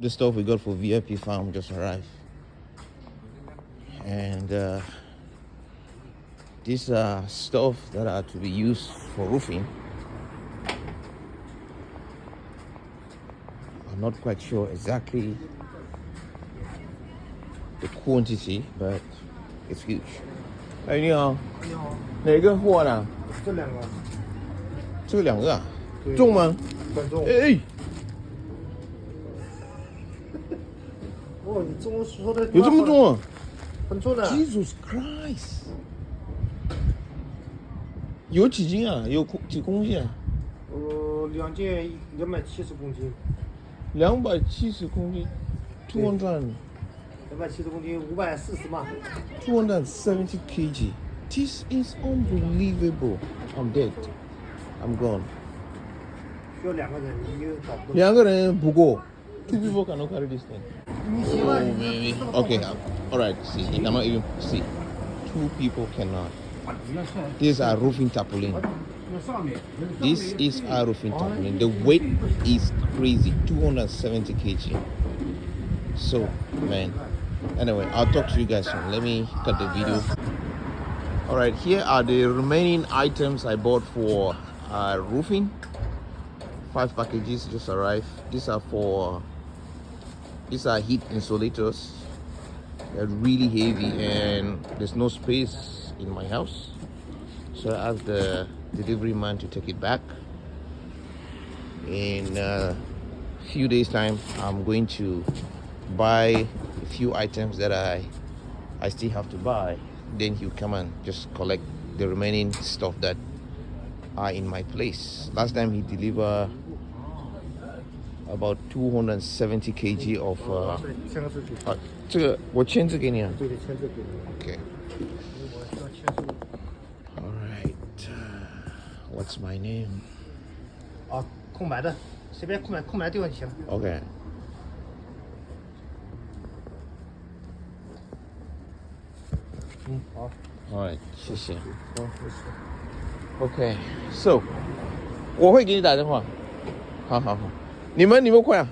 The stuff we got for VIP farm just arrived, and these are stuff that are to be used for roofing. I'm not quite sure exactly the quantity, but it's huge. 哎，你好，你好，哪个货呢？这两个，这个两个啊，对重吗？很重。哎，哦，你中文说的有这么重啊？很重的。Jesus Christ！ 有几斤啊？有几公斤啊两件270公斤。 270公斤，200。 270公斤，540嘛。270 kg. This is unbelievable. I'm dead. I'm gone. 需要两个人，你又找不动。两个人不够。Two people cannot carry this thing. 你行吗？ Oh, maybe. Okay. All right. See, I'm not even see. Two people cannot. These are roofing tarpaulin. This is our roofing tarpaulin. The weight is crazy. 270 kg. So, man. Anyway, I'll talk to you guys soon. Let me cut the video. All right, here are the remaining items I bought for roofing. 5 packages just arrived. These are heat insulators. They're really heavy and there's no space in my house, so I asked the delivery man to take it back. In a few days time, I'm going to buy a few items that I still have to buy. Then he'll come and just collect the remaining stuff that are in my place. Last time he delivered about 270 kg of 这个我签字给你啊。对的，签字给你。 Okay. 我需要签字。 All right. What's my name? 啊，空白的，随便空白的地方就行。 Okay. All right. 谢谢。好，没事。 Okay. So, 我会给你打电话。好。你们快啊。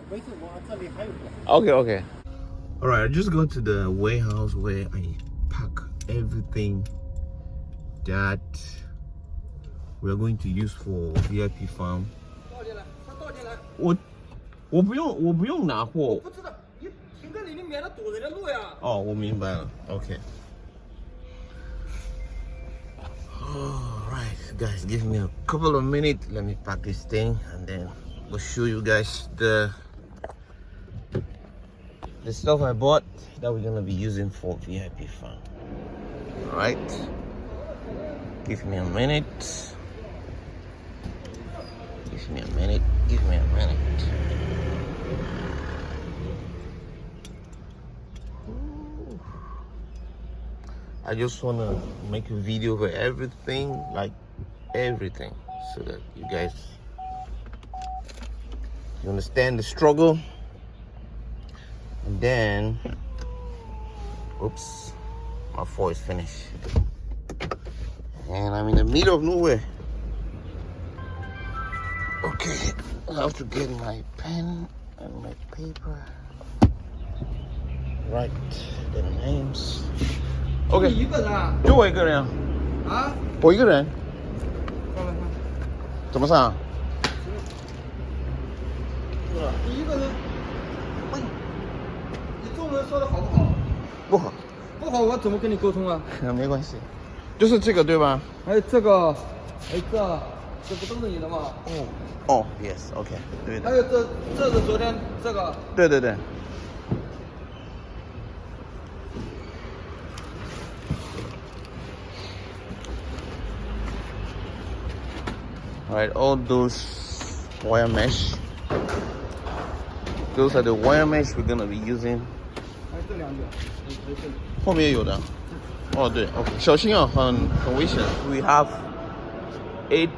没事，我这里还有个。Okay. All right, I just got to the warehouse where I pack everything that we are going to use for VIP farm. 到点了，他到点了。我不用拿货。不知道，你停这里，你免得堵人的路呀。哦，我明白了。Okay. All right, guys, give me a couple of minutes. Let me pack this thing, and then we'll show you guys the stuff I bought that we're gonna be using for VIP farm. All right. Give me a minute. Give me a minute. I just want to make a video for everything, like everything, so that you guys understand the struggle. And then, oops, my foil is finished. And I'm in the middle of nowhere. Okay, I have to get my pen and my paper. Write the names. Okay. 一个人啊？就我一个人啊。啊？我一个人。看。怎么上？你一个人，你中文说的好不好？不好。不好，我怎么跟你沟通啊？没关系，就是这个对吧？还有这个，还有这不都是你的吗？哦 ，yes, OK， 对的。还有这是昨天这个。对。Alright, all those wire mesh. Those are the wire mesh we're gonna be using. 还有这两个，后面也有的。哦，对 ，OK， 小心啊，很危险。We have 8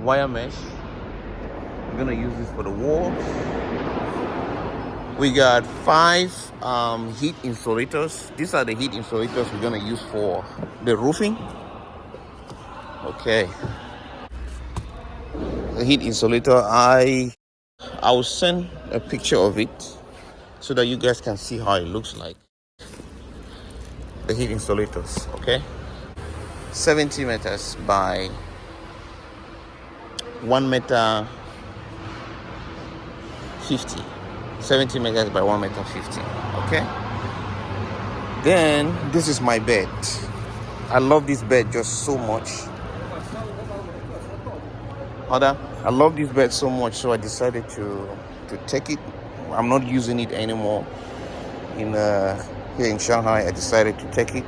wire mesh. We're gonna use this for the walls. We got 5 heat insulators. These are the heat insulators we're gonna use for the roofing. Okay. The heat insulator, I will send a picture of it so that you guys can see how it looks like. The heat insulators, okay? 70 meters by 1 meter 50. 70 meters by 1 meter 50, okay? Then this is my bed. I love this bed just so much. I love this bed so much, so I decided to take it. I'm not using it anymore. Here in Shanghai, I decided to take it.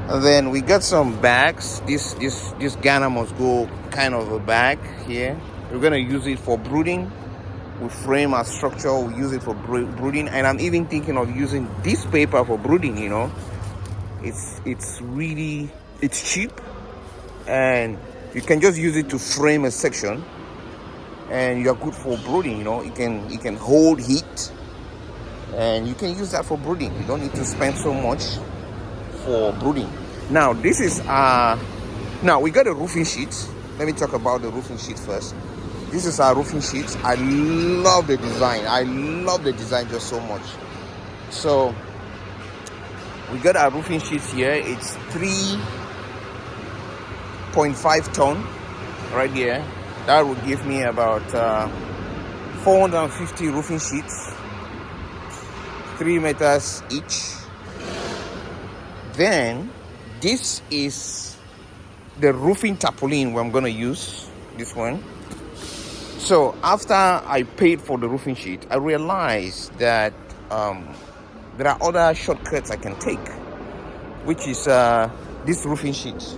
And then we got some bags. This Ghana must go kind of a bag here. We're gonna use it for brooding. We frame our structure. We use it for brooding, and I'm even thinking of using this paper for brooding. You know, it's cheap, and you can just use it to frame a section, and you're good for brooding. You know, it can hold heat, and you can use that for brooding. You don't need to spend so much for brooding. Now this is now we got a roofing sheet. Let me talk about the roofing sheet first. This is our roofing sheet. I love the design. I love the design just so much. So we got our roofing sheet here. It's 3.5 ton right here. That would give me about 450 roofing sheets, 3 meters each. Then this is the roofing tarpaulin I'm gonna use, this one. So after I paid for the roofing sheet, I realized that there are other shortcuts I can take, which is this roofing sheet,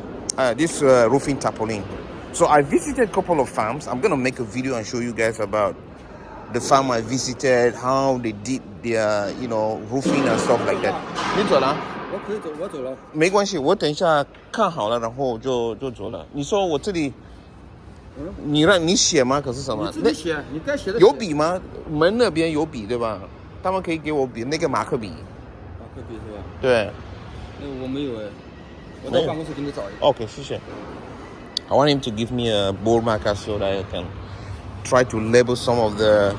this roofing tarpaulin. So I visited a couple of farms. I'm gonna make a video and show you guys about the farm I visited, how they did their, roofing and stuff like that. 你走了？我走了。没关系，我等一下看好了，然后就走了。你说我这里，你写吗？可是什么？你自己写，你该写的。有笔吗？门那边有笔对吧？他们可以给我笔，那个马克笔。马克笔是吧？对。那我没有哎，我到办公室给你找一个。OK， 谢谢。I want him to give me a bold marker so that I can try to label some of the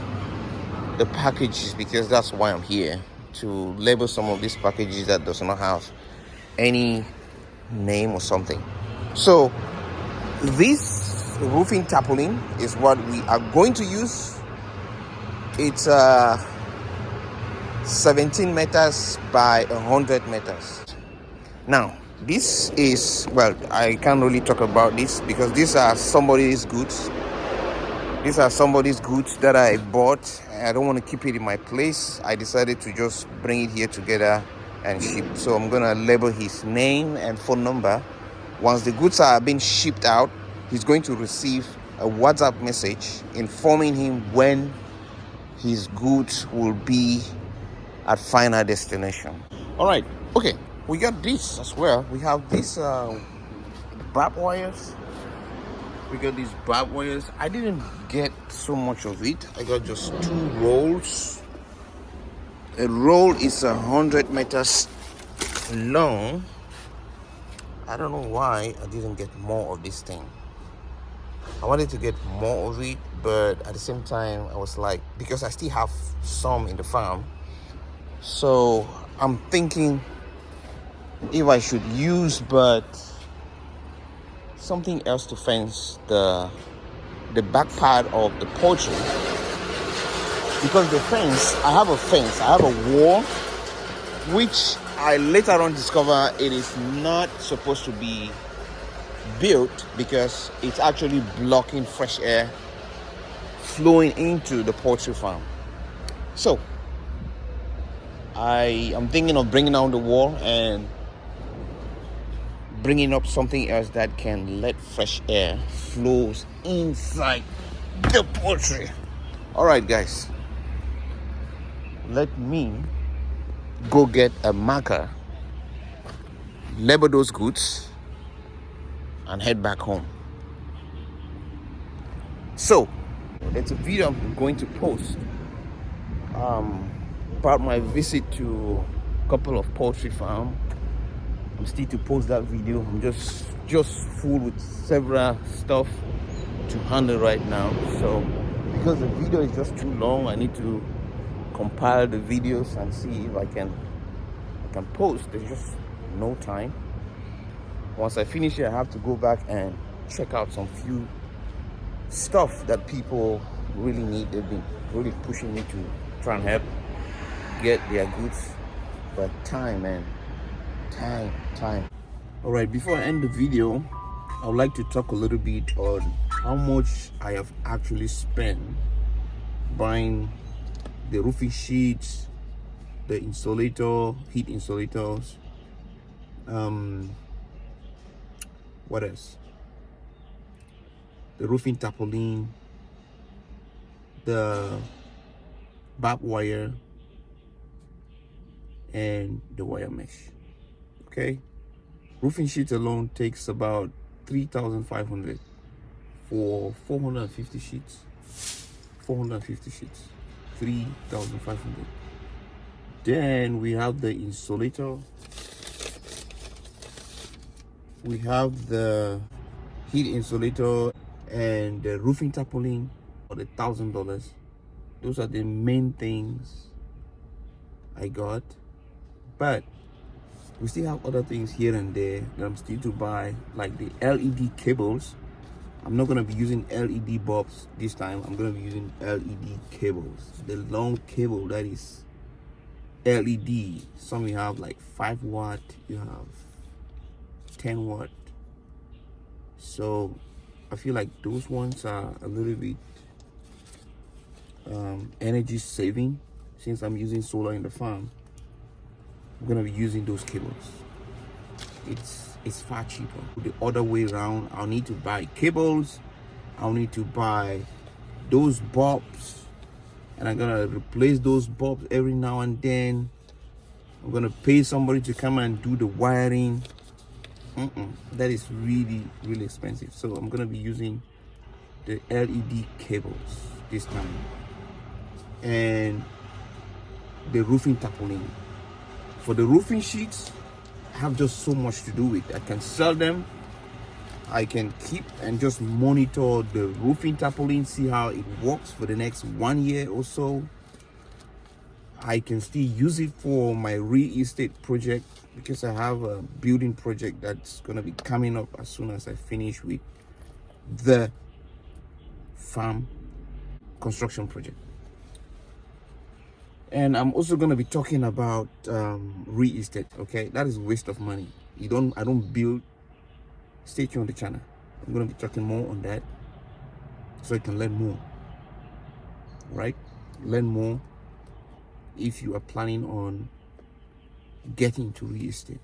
packages, because that's why I'm here, to label some of these packages that does not have any name or something. So this roofing tarpaulin is what we are going to use. It's 17 meters by 100 meters. Now this is, well, I can't really talk about this because these are somebody's goods. These are somebody's goods that I bought. I don't want to keep it in my place. I decided to just bring it here together and ship. So I'm gonna label his name and phone number. Once the goods are being shipped out, he's going to receive a WhatsApp message informing him when his goods will be at final destination. All right, okay, we got this as well. We have these barb wires. We got these barb wires. I didn't get so much of it. I got just 2 rolls. A roll is 100 meters long. I don't know why I didn't get more of this thing. I wanted to get more of it, but at the same time I was like, because I still have some in the farm, so I'm thinking if I should use but something else to fence the back part of the poultry, because the fence, I have a wall which I later on discover it is not supposed to be built because it's actually blocking fresh air flowing into the poultry farm. So I am thinking of bringing down the wall and bringing up something else that can let fresh air flows inside the poultry. All right, guys, let me go get a marker, label those goods, and head back home. So there's a video I'm going to post about my visit to a couple of poultry farms. I'm still to post that video. I'm just full with several stuff to handle right now, so because the video is just too long. I need to compile the videos and see if I can post. There's just no time. Once I finish it, I have to go back and check out some few stuff that people really need. They've been really pushing me to try and help get their goods, but time, man, time. All right, before I end the video, I would like to talk a little bit on how much I have actually spent buying the roofing sheets, the insulator, heat insulators, what else, the roofing tarpaulin, the barb wire, and the wire mesh. Okay, roofing sheets alone takes about 3,500 for 450 sheets. 3,500. Then we have the insulator, we have the heat insulator, and the roofing tarpaulin for the $1,000. Those are the main things I got, but we still have other things here and there that I'm still to buy, like the LED cables. I'm not going to be using LED bulbs this time. I'm going to be using LED cables, the long cable that is LED. Some you have like 5 watt, you have 10 watt. So I feel like those ones are a little bit energy saving. Since I'm using solar in the farm, I'm gonna be using those cables. It's far cheaper. The other way around, I'll need to buy cables, I'll need to buy those bulbs, and I'm gonna replace those bulbs every now and then. I'm gonna pay somebody to come and do the wiring. That is really expensive. So I'm gonna be using the LED cables this time, and the roofing tarpaulin. For the roofing sheets, I have just so much to do with. I can sell them, I can keep and just monitor the roofing tarpaulin, see how it works for the next 1 year or so. I can still use it for my real estate project, because I have a building project that's going to be coming up as soon as I finish with the farm construction project. And I'm also going to be talking about real estate. Okay, that is a waste of money. I don't build. Stay tuned on the channel. I'm going to be talking more on that, so you can learn more. Right, learn more if you are planning on getting into real estate.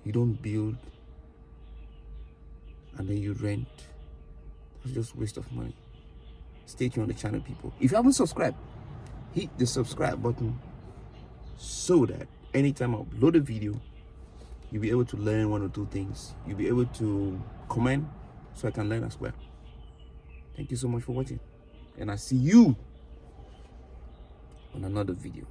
You don't build and then you rent. It's just waste of money. Stay tuned on the channel, people. If you haven't subscribed, hit the subscribe button so that anytime I upload a video, you'll be able to learn 1 or 2 things. You'll be able to comment so I can learn as well. Thank you so much for watching, and I see you on another video.